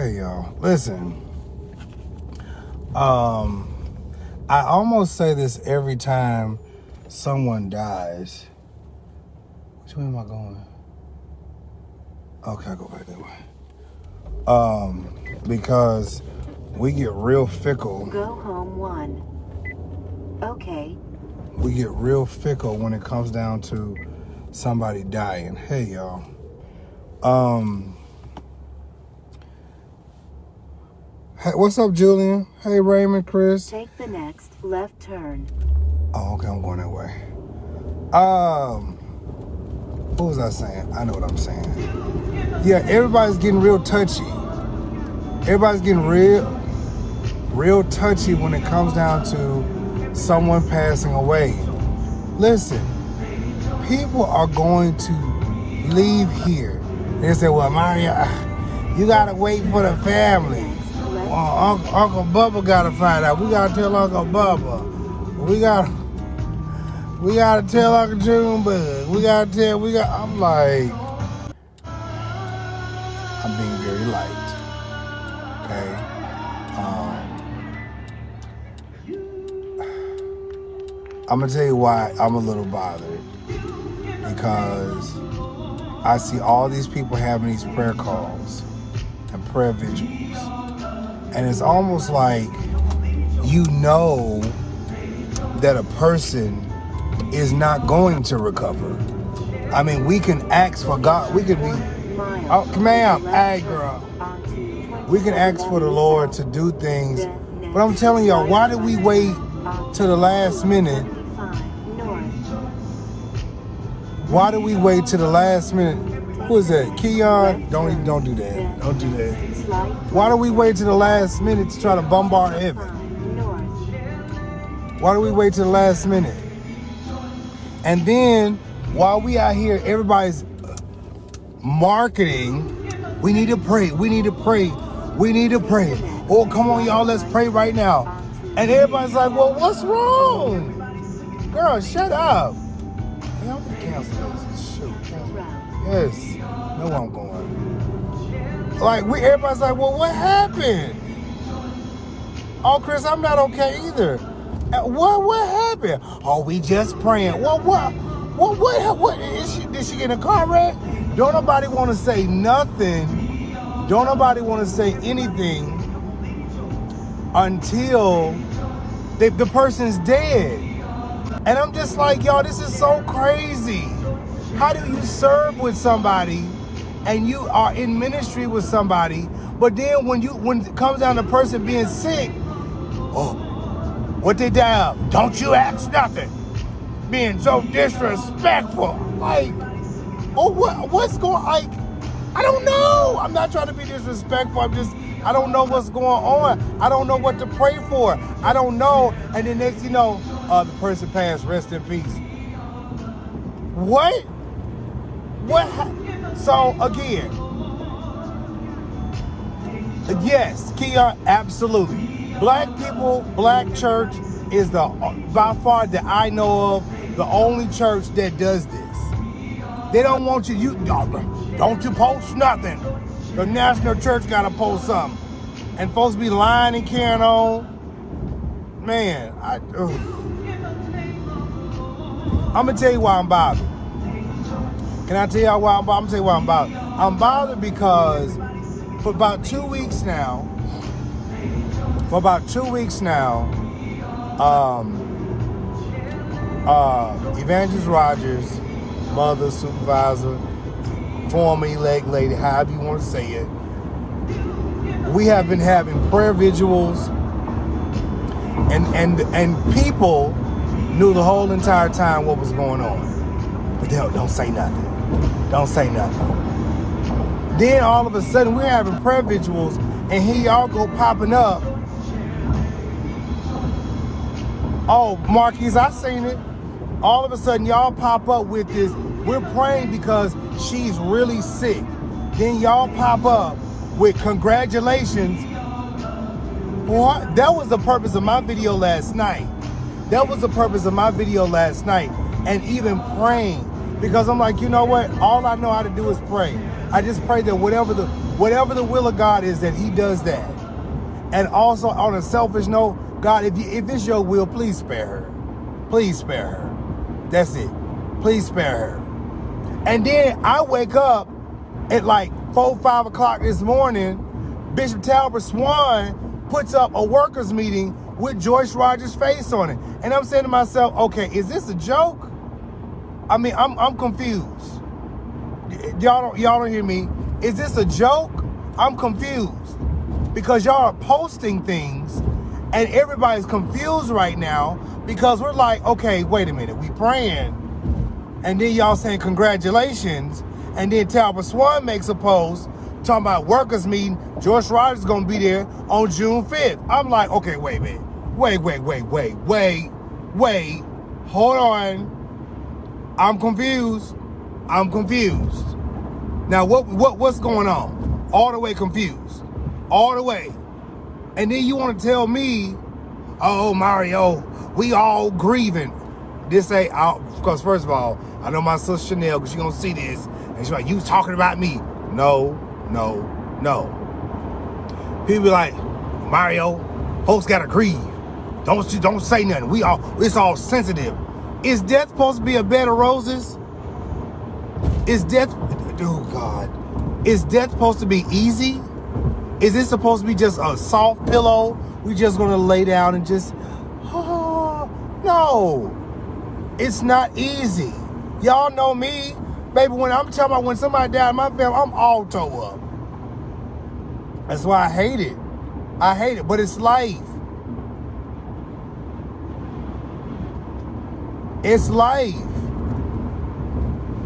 Hey y'all, listen. I almost say this every time someone dies. Which way am I going? Okay, I'll go back that way. Because we get real fickle. Go home 1. Okay. We get real fickle when it comes down to somebody dying. Hey y'all. Hey, what's up, Julian? Hey, Raymond, Chris. Take the next left turn. Oh, okay, I'm going that way. What was I saying? I know what I'm saying. Yeah, everybody's getting real touchy. Everybody's getting real touchy when it comes down to someone passing away. Listen, people are going to leave here. They say, well, Mario, you gotta wait for the family. Uncle Bubba gotta find out. We gotta tell Uncle Bubba. We gotta tell Uncle Junebug. I'm like, I'm being very light. Okay. I'm gonna tell you why I'm a little bothered. Because I see all these people having these prayer calls and prayer vigils. And it's almost like you know that a person is not going to recover. I mean, we can ask for God. We could be, oh, ma'am, hey, girl. We can ask for the Lord to do things. But I'm telling y'all, why did we wait to the last minute? Why do we wait to the last minute? Who is that? Keon? Don't do that. Don't do that. Why do we wait to the last minute to try to bombard heaven? Why do we wait to the last minute? And then while we out here, everybody's marketing, we need to pray, we need to pray, we need to pray. Oh, come on, y'all, let's pray right now. And everybody's like, well, what's wrong? Girl, shut up. Hey, I'm gonna cancel this. Shoot, cancel. Yes, know where I'm going. Like, everybody's like, well, what happened? Oh, Chris, I'm not okay either. What happened? Oh, we just praying. What did she get in a car wreck? Don't nobody want to say nothing. Don't nobody want to say anything until the person's dead. And I'm just like, y'all, this is so crazy. How do you serve with somebody and you are in ministry with somebody, but then when it comes down to the person being sick, oh, what they die of? Don't you ask nothing. Being so disrespectful. Like, oh, what's going, like, I don't know. I'm not trying to be disrespectful. I don't know what's going on. I don't know what to pray for. I don't know. And then next you know, the person passed, rest in peace. What? So again, yes, Kia, absolutely. Black people, black church is by far that I know of, the only church that does this. They don't want you don't you post nothing. The national church gotta post something. And folks be lying and carrying on. Man, I'm gonna tell you why I'm bothered. Can I tell y'all why I'm bothered? I'm gonna tell you why I'm bothered. I'm bothered because for about 2 weeks now, Evangelist Rodgers, mother, supervisor, former elect lady, however you want to say it, we have been having prayer vigils, and people knew the whole entire time what was going on, but they don't say nothing. Don't say nothing. Then all of a sudden we're having prayer vigils, and here y'all go popping up. Oh, Marquise, I seen it. All of a sudden y'all pop up with this, we're praying because she's really sick. Then y'all pop up with congratulations. What? That was the purpose of my video last night. And even praying Because I'm like, you know what? All I know how to do is pray. I just pray that whatever the will of God is, that he does that. And also on a selfish note, God, if it's your will, please spare her. Please spare her. That's it. Please spare her. And then I wake up at like 4, 5 o'clock this morning. Bishop Talbot Swan puts up a workers meeting with Joyce Rodgers' face on it. And I'm saying to myself, okay, is this a joke? I mean, I'm confused. Y'all don't hear me. Is this a joke? I'm confused. Because y'all are posting things and everybody's confused right now because we're like, okay, wait a minute, we praying. And then y'all saying congratulations. And then Talbot Swan makes a post talking about workers meeting. Joyce Rodgers is going to be there on June 5th. I'm like, okay, wait a minute. Wait. Hold on. I'm confused. Now, what's going on? All the way confused. All the way. And then you want to tell me, oh, Mario, we all grieving. This ain't, because first of all, I know my sister Chanel, because she's going to see this, and she's like, you talking about me. No. People be like, Mario, folks got to grieve. Don't say nothing. It's all sensitive. Is death supposed to be a bed of roses? Is death supposed to be easy? Is this supposed to be just a soft pillow? We just gonna lay down and just, no. It's not easy. Y'all know me. Baby, when I'm talking about when somebody died in my family, I'm all toe up. That's why I hate it. But it's life. It's life.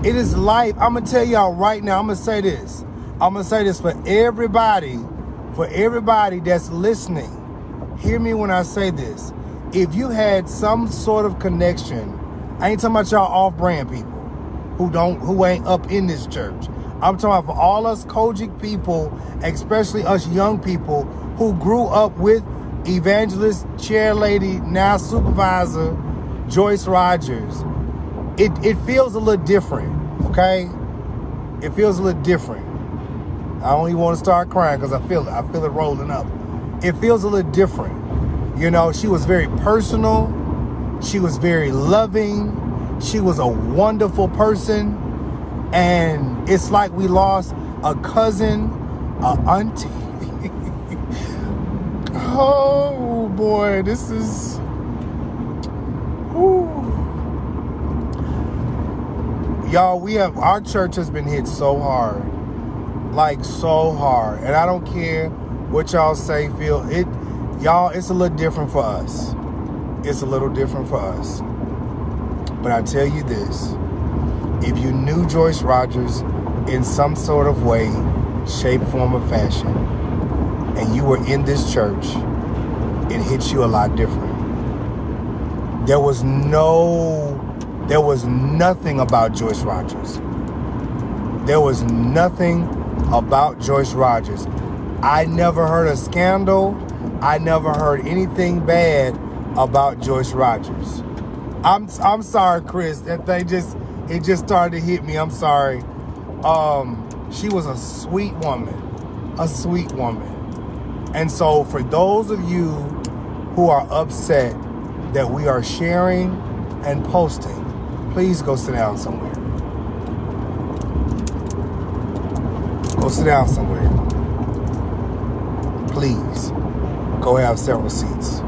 It is life. I'm going to tell y'all right now, I'm going to say this for everybody that's listening. Hear me when I say this. If you had some sort of connection, I ain't talking about y'all off-brand people who ain't up in this church. I'm talking about for all us Kojic people, especially us young people who grew up with Evangelist, chair lady, now Supervisor, Joyce Rodgers. It feels a little different, okay? It feels a little different. I don't even want to start crying because I feel it rolling up. It feels a little different. You know, she was very personal. She was very loving. She was a wonderful person. And it's like we lost a cousin, a auntie. Oh boy, this is... Whew. Y'all, our church has been hit so hard. Like so hard. And I don't care what y'all say, feel it. Y'all, it's a little different for us. It's a little different for us. But I tell you this. If you knew Joyce Rodgers in some sort of way, shape, form, or fashion, and you were in this church, it hits you a lot different. There was nothing about Joyce Rodgers. There was nothing about Joyce Rodgers. I never heard a scandal. I never heard anything bad about Joyce Rodgers. I'm sorry, Chris. That thing it just started to hit me. I'm sorry. She was a sweet woman. A sweet woman. And so for those of you who are upset that we are sharing and posting, please go sit down somewhere. Go sit down somewhere. Please. Go have several seats.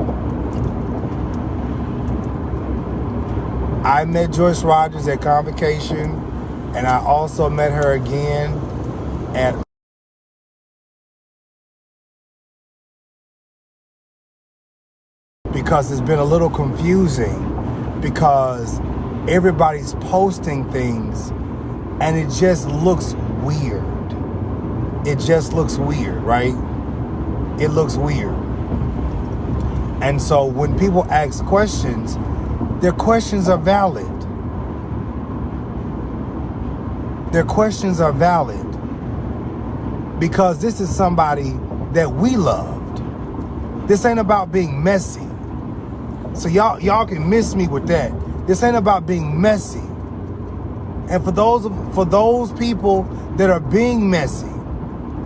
I met Joyce Rodgers at Convocation, and I also met her again at because it's been a little confusing because everybody's posting things and it just looks weird. It just looks weird, right? It looks weird. And so when people ask questions, their questions are valid. Their questions are valid because this is somebody that we loved. This ain't about being messy. So y'all can miss me with that. This ain't about being messy. And for those people that are being messy,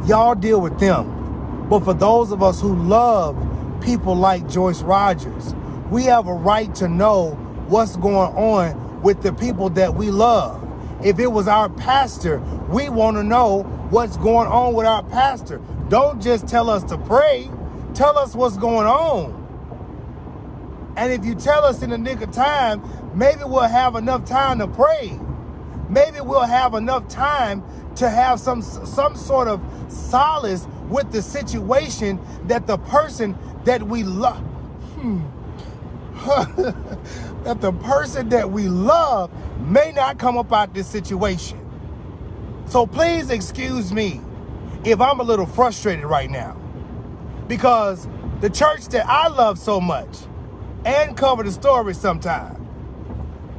y'all deal with them. But for those of us who love people like Joyce Rodgers, we have a right to know what's going on with the people that we love. If it was our pastor, we want to know what's going on with our pastor. Don't just tell us to pray. Tell us what's going on. And if you tell us in the nick of time, maybe we'll have enough time to pray. Maybe we'll have enough time to have some sort of solace with the situation that the person that we love, that the person that we love may not come up out this situation. So please excuse me if I'm a little frustrated right now, because the church that I love so much and cover the story sometimes,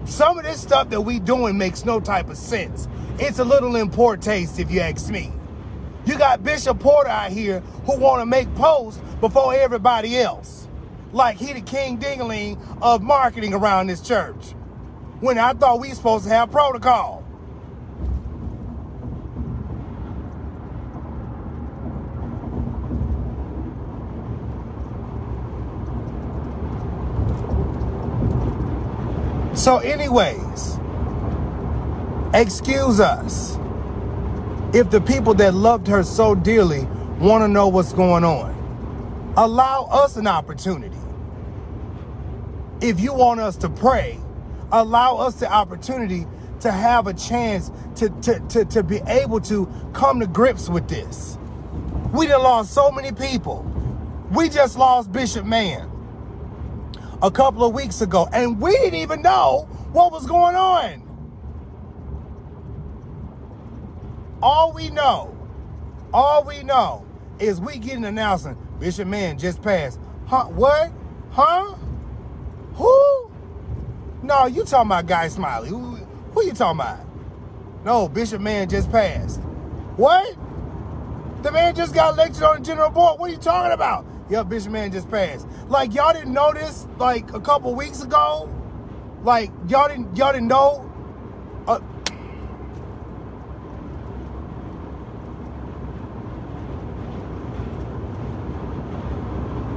some of this stuff that we doing makes no type of sense. It's a little in poor taste, if you ask me. You got Bishop Porter out here who want to make posts before everybody else, like he the king ding-a-ling of marketing around this church, when I thought we supposed to have protocol. So anyways, excuse us if the people that loved her so dearly want to know what's going on. Allow us an opportunity. If you want us to pray, allow us the opportunity to have a chance to be able to come to grips with this. We done lost so many people. We just lost Bishop Mann a couple of weeks ago, and we didn't even know what was going on. All we know is we get an announcement, Bishop Mann just passed. Huh? What? Huh? Who? No, you talking about Guy Smiley. Who you talking about? No, Bishop Mann just passed. What? The man just got elected on the general board. What are you talking about? Yeah, Bishop Mann just passed. Like, y'all didn't know this like a couple weeks ago? Like, y'all didn't know?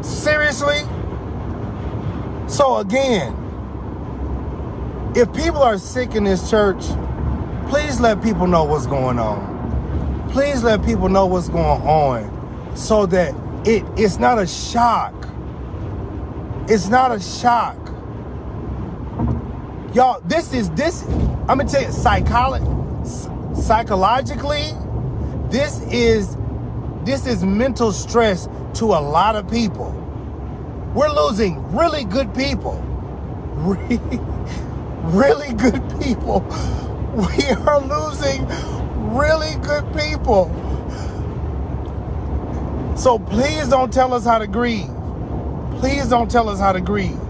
Seriously? So again, if people are sick in this church, please let people know what's going on. Please let people know what's going on so that it's not a shock. It's not a shock. Y'all, this, I'm gonna tell you, psychologically, this is mental stress to a lot of people. We're losing really good people. Really good people. We are losing really good people. So please don't tell us how to grieve. Please don't tell us how to grieve.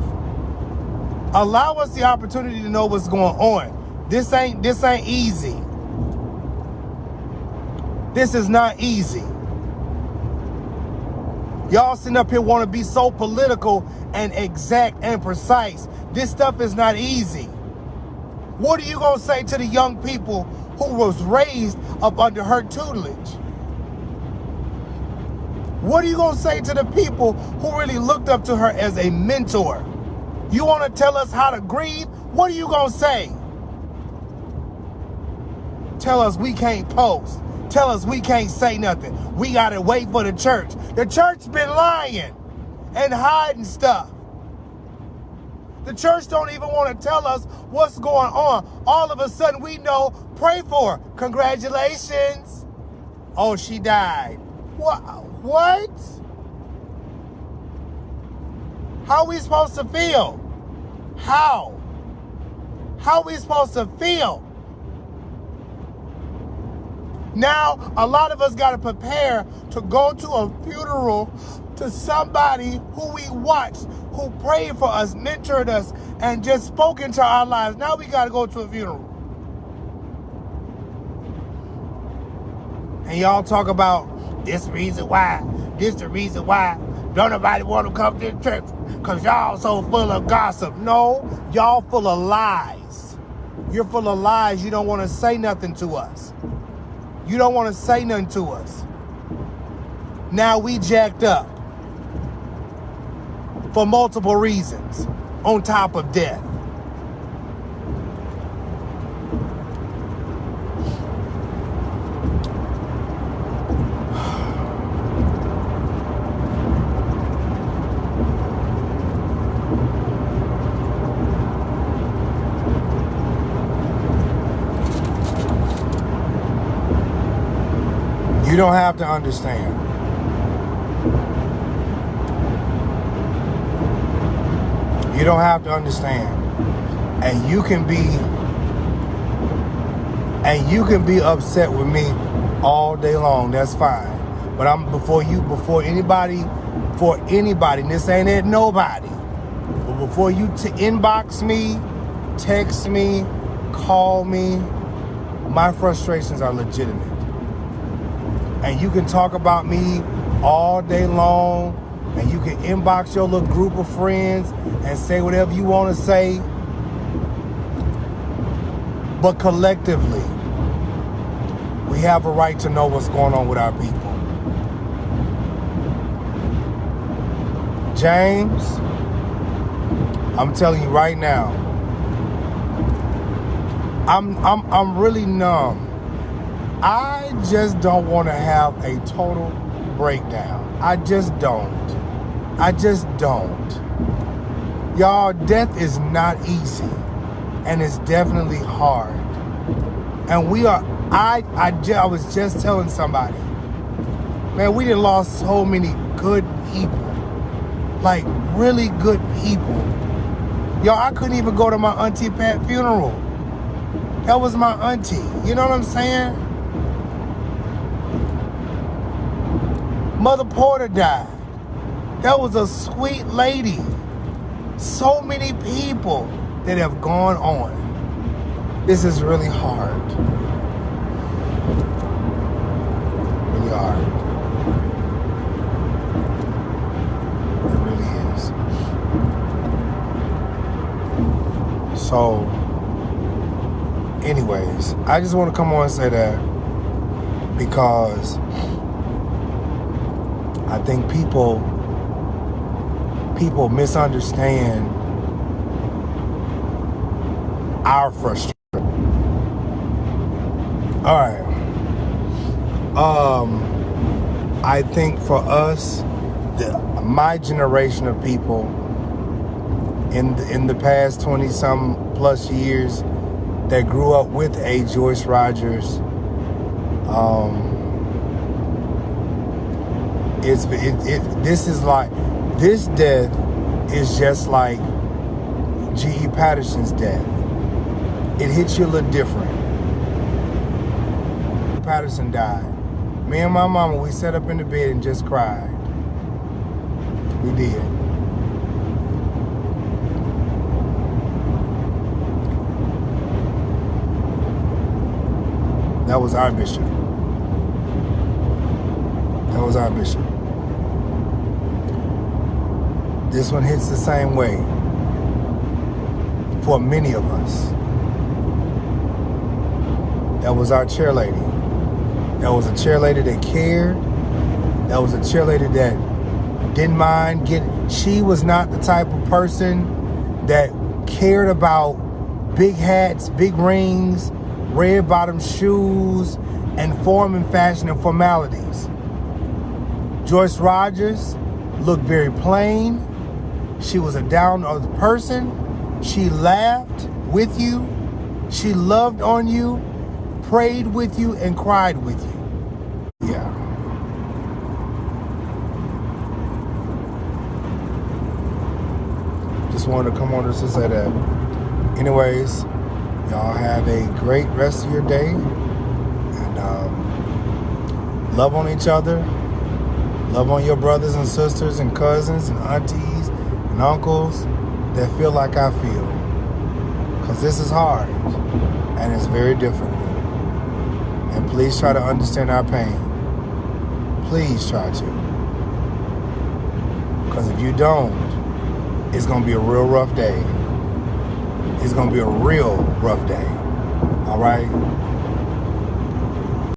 Allow us the opportunity to know what's going on. This ain't easy. This is not easy. Y'all sitting up here want to be so political and exact and precise. This stuff is not easy. What are you going to say to the young people who was raised up under her tutelage? What are you going to say to the people who really looked up to her as a mentor? You want to tell us how to grieve? What are you going to say? Tell us we can't post. Tell us we can't say nothing. We got to wait for the church. The church's been lying and hiding stuff. The church don't even want to tell us what's going on. All of a sudden we know, pray for her. Congratulations. Oh, she died. What? How are we supposed to feel? How are we supposed to feel? Now, a lot of us got to prepare to go to a funeral to somebody who we watched, who prayed for us, mentored us, and just spoke into our lives. Now we got to go to a funeral. And y'all talk about this the reason why. Don't nobody want to come to the church because y'all so full of gossip. No, y'all full of lies. You're full of lies. You don't want to say nothing to us. You don't want to say nothing to us. Now we jacked up for multiple reasons on top of death. You don't have to understand. You don't have to understand. And you can be upset with me all day long. That's fine. But I'm before anybody, and this ain't at nobody. But before you inbox me, text me, call me, my frustrations are legitimate. And you can talk about me all day long, and you can inbox your little group of friends and say whatever you want to say. But collectively, we have a right to know what's going on with our people. James, I'm telling you right now, I'm really numb. I just don't want to have a total breakdown. I just don't. Y'all, death is not easy, and it's definitely hard. And I was just telling somebody, man, we done lost so many good people, like really good people. Y'all, I couldn't even go to my Auntie Pat funeral. That was my auntie. You know what I'm saying? Mother Porter died. That was a sweet lady. So many people that have gone on. This is really hard. Really hard. It really is. So, anyways, I just want to come on and say that because I think people misunderstand our frustration. All right. I think for us, my generation of people in the past 20-some plus years that grew up with a Joyce Rodgers, this death is just like G.E. Patterson's death. It hits you a little different. Patterson died. Me and my mama, we sat up in the bed and just cried. We did. That was our bishop. That was our bishop. This one hits the same way for many of us. That was our cheerleader. That was a cheerleader that cared. That was a cheerleader that didn't mind getting. She was not the type of person that cared about big hats, big rings, red bottom shoes, and form and fashion and formalities. Joyce Rodgers looked very plain. She was a down-to-earth person. She laughed with you. She loved on you, prayed with you, and cried with you. Yeah. Just wanted to come on just to say that. Anyways, y'all have a great rest of your day. And love on each other. Love on your brothers and sisters and cousins and aunties and uncles that feel like I feel. Because this is hard and it's very difficult. And please try to understand our pain. Please try to. Because if you don't, it's going to be a real rough day. It's going to be a real rough day. All right.